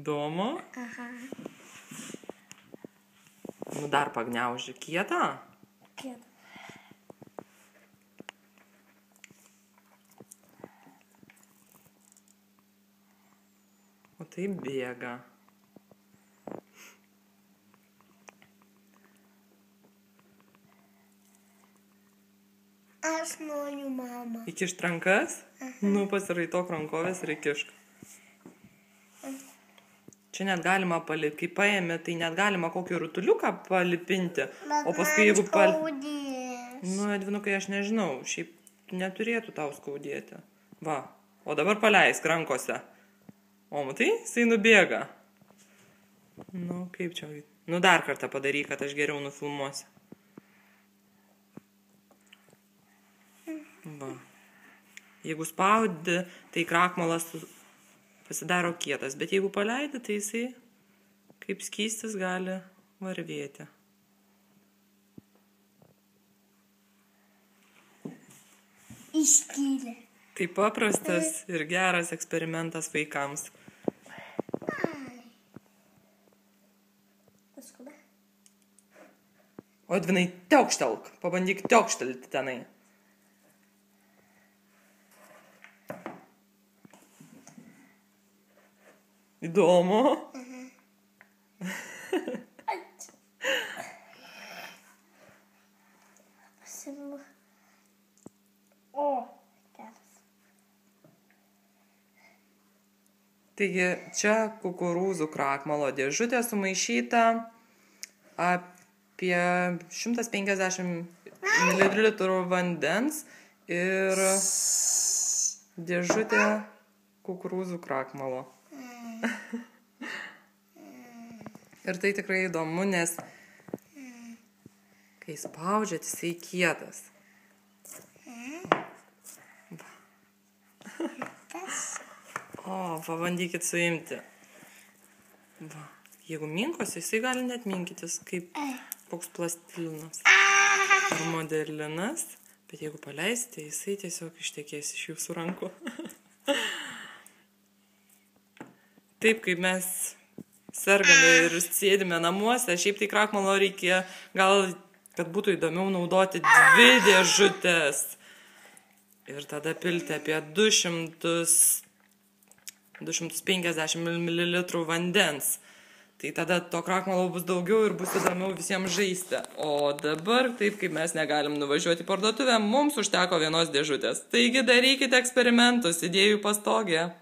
Įdomu. Aha. Nu dar pagniauži. Kietą? Kietą. O tai bėga. Aš noriu mamą. Įkišt rankas? Nu, pasiraitok rankovės ir įkišk. Čia net galima palipti, kai paėmė, tai net galima kokį rutuliuką palipinti. O paskui jeigu Nu, Edvinukai, aš nežinau, šiaip neturėtų tau skaudėti. Va, o dabar paleisk rankose. O, matai, jisai nubėga. Nu, kaip čia? Nu, dar kartą padaryk, kad aš geriau nufilmuosiu. Va. Jeigu spaudi, tai krakmolas pasidaro kietas, bet jeigu paleidi, tai jisai kaip skystis gali varvėti. Išskylė. Tai paprastas ir geras eksperimentas vaikams. Paskuba. O Edvinai, teukštelk, pabandyk teukštelti tenai. Įdomu. Pasimu. O, geras. Taigi, čia kukurūzų krakmalo dėžutė sumaišyta apie 150 ml vandens ir dėžutė kukurūzų krakmalo. Ir tai tikrai įdomu, nes kai spaudžiat, jisai kietas. O, pabandykit suimti. Va. Jeigu minkos, jisai gali net minkytis, kaip koks plastilinas ar modelinas. Bet jeigu paleisite, jisai tiesiog ištekės iš jūsų rankų. Taip, kaip mes sergame ir sėdime namuose, šiaip tai krakmalo reikia, gal, kad būtų įdomiau naudoti 2 dėžutės. Ir tada pilti apie 250 ml vandens. Tai tada to krakmalo bus daugiau ir bus įdomiau visiems žaisti. O dabar, taip kaip mes negalim nuvažiuoti į parduotuvę, mums užteko 1 dėžutės. Taigi darykite eksperimentus, idėjų pastogė.